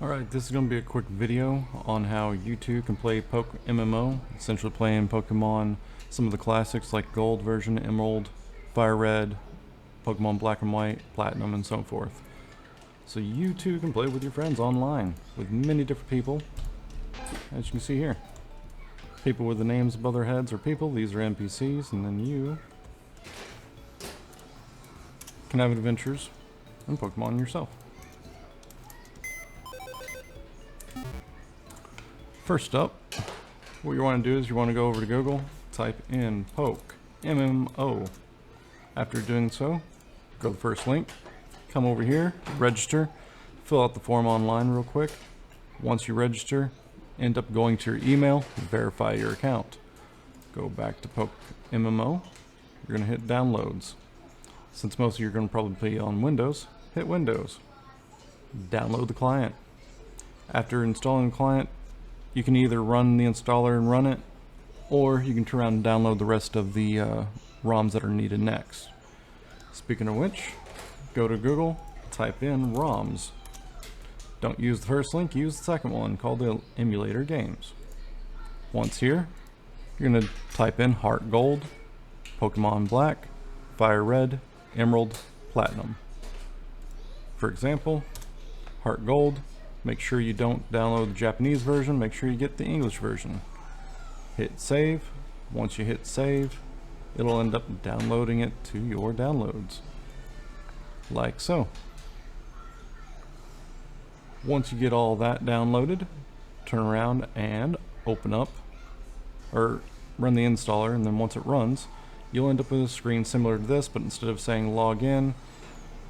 Alright, this is going to be a quick video on how you too can play PokeMMO, essentially playing Pokemon, some of the classics like Gold version, Emerald, Fire Red, Pokemon Black and White, Platinum, and so forth. So you too can play with your friends online, with many different people, as you can see here. People with the names above their heads are people, these are NPCs, and then you can have adventures in Pokemon yourself. First up, what you want to do is you want to go over to Google, type in PokeMMO. After doing so, go to the first link, come over here, register, fill out the form online real quick. Once you register, end up going to your email, verify your account. Go back to PokeMMO, you're going to hit downloads. Since most of you are going to probably be on Windows, hit Windows. Download the client. After installing the client, you can either run the installer and run it, or you can turn around and download the rest of the ROMs that are needed next. Speaking of which, go to Google, type in ROMs. Don't use the first link, use the second one called the emulator games. Once here, you're going to type in Heart Gold, Pokemon Black, Fire Red, Emerald, Platinum. For example, Heart Gold. Make sure you don't download the Japanese version, make sure you get the English version. Hit save. Once you hit save, it'll end up downloading it to your downloads. Like so. Once you get all that downloaded, turn around and open up, or run the installer, and then once it runs, you'll end up with a screen similar to this, but instead of saying log in,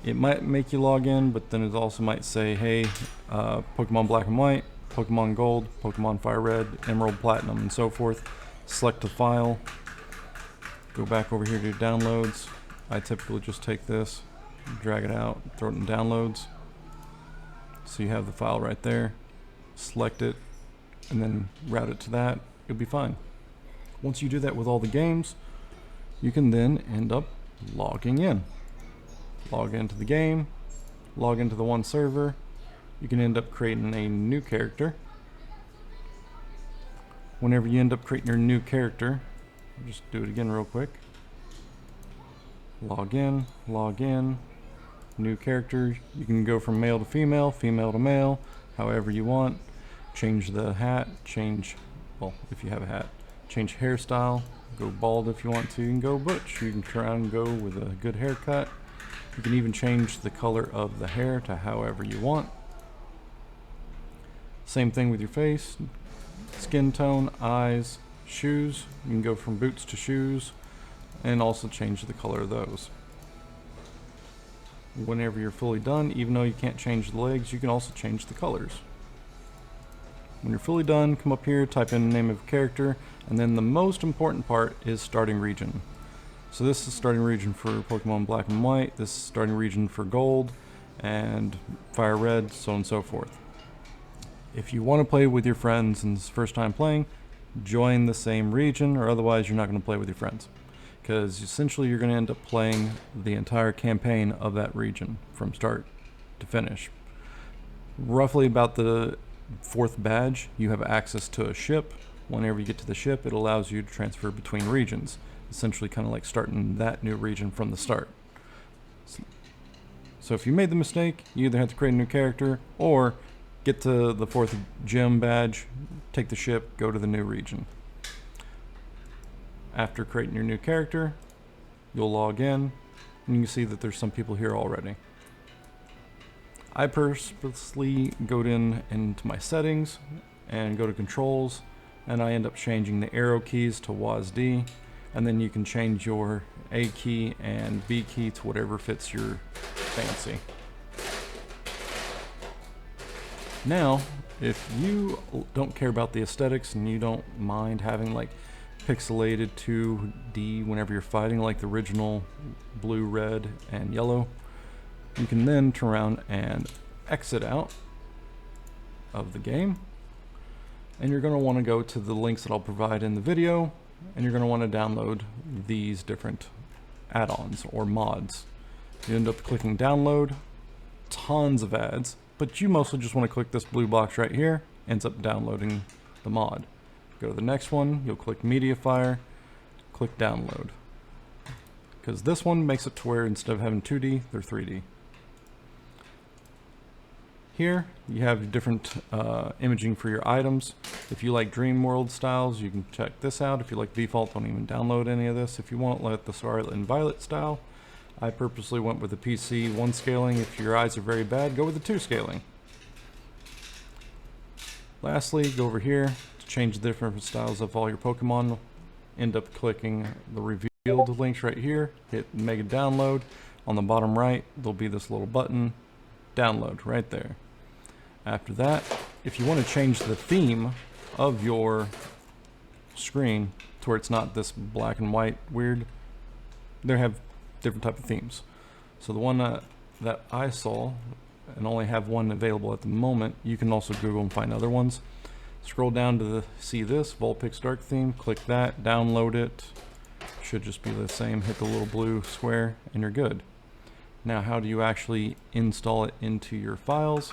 it might make you log in, but then it also might say, hey, Pokemon Black and White, Pokemon Gold, Pokemon Fire Red, Emerald, Platinum, and so forth. Select the file, go back over here to downloads. I typically just take this, drag it out, throw it in downloads. So you have the file right there. Select it, and then route it to that. You'll be fine. Once you do that with all the games, you can then end up logging in. Log into the game, log into the one server. You can end up creating a new character. Whenever you end up creating your new character, I'll just do it again real quick. Log in, new character. You can go from male to female, female to male, however you want. Change the hat, well, if you have a hat, change hairstyle, go bald if you want to, and go butch. You can try and go with a good haircut. You can even change the color of the hair to however you want. Same thing with your face, skin tone, eyes, shoes. You can go from boots to shoes, and also change the color of those. Whenever you're fully done, even though you can't change the legs, you can also change the colors. When you're fully done, come up here, type in the name of a character, and then the most important part is starting region. So this is starting region for Pokemon Black and White, this is starting region for Gold, and Fire Red, so on and so forth. If you want to play with your friends and it's first time playing, join the same region, or otherwise you're not going to play with your friends. Because essentially you're going to end up playing the entire campaign of that region from start to finish. Roughly about the 4th badge, you have access to a ship. Whenever you get to the ship, it allows you to transfer between regions. Essentially kind of like starting that new region from the start. So if you made the mistake, you either have to create a new character or get to the 4th gym badge, take the ship, go to the new region. After creating your new character, you'll log in, and you can see that there's some people here already. I purposely go into my settings and go to controls, and I end up changing the arrow keys to WASD. And then you can change your A key and B key to whatever fits your fancy. Now, if you don't care about the aesthetics and you don't mind having like pixelated 2D whenever you're fighting like the original blue, red, and yellow, you can then turn around and exit out of the game. And you're going to want to go to the links that I'll provide in the video, and you're going to want to download these different add-ons or mods. You end up clicking download, tons of ads, but you mostly just want to click this blue box right here. Ends up downloading the mod. Go to the next one, you'll click Mediafire, click download. Because this one makes it to where instead of having 2D, they're 3D. Here, you have different imaging for your items. If you like Dream World styles, you can check this out. If you like default, don't even download any of this. If you want like the Scarlet and Violet style, I purposely went with the PC 1 scaling. If your eyes are very bad, go with the 2 scaling. Lastly, go over here to change the different styles of all your Pokemon. End up clicking the revealed links right here. Hit Mega Download. On the bottom right, there'll be this little button. Download right there. After that, if you want to change the theme of your screen to where it's not this black and white weird, they have different type of themes. So the one that I saw, and only have one available at the moment, you can also Google and find other ones. Scroll down to see this Vulpix Dark theme, click that, download it. Should just be the same. Hit the little blue square and you're good. Now how do you actually install it into your files?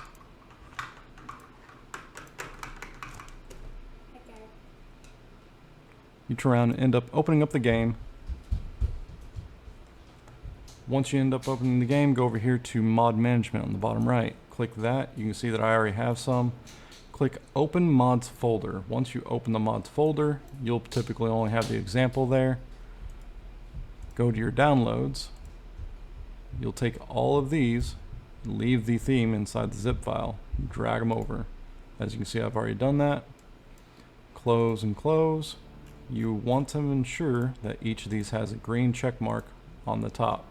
You turn around and end up opening up the game. Once you end up opening the game, go over here to Mod Management on the bottom right. Click that. You can see that I already have some. Click Open Mods Folder. Once you open the Mods folder, you'll typically only have the example there. Go to your downloads. You'll take all of these, leave the theme inside the zip file, drag them over. As you can see, I've already done that. Close and close. You want to ensure that each of these has a green check mark on the top.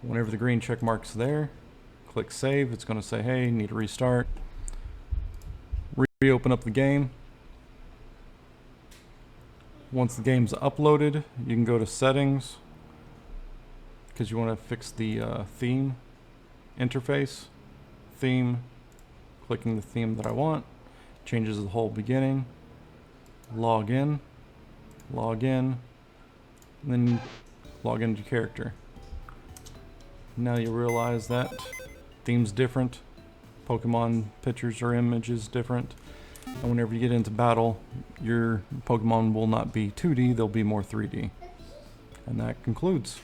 Whenever the green check mark's there, click save. It's going to say, hey, need to restart. Reopen up the game. Once the game's uploaded, you can go to settings because you want to fix the theme interface. Theme, clicking the theme that I want, changes the whole beginning. Log in, and then log into your character. Now you realize that theme's different, Pokemon pictures or images different, and whenever you get into battle, your Pokemon will not be 2D, they'll be more 3D. And that concludes.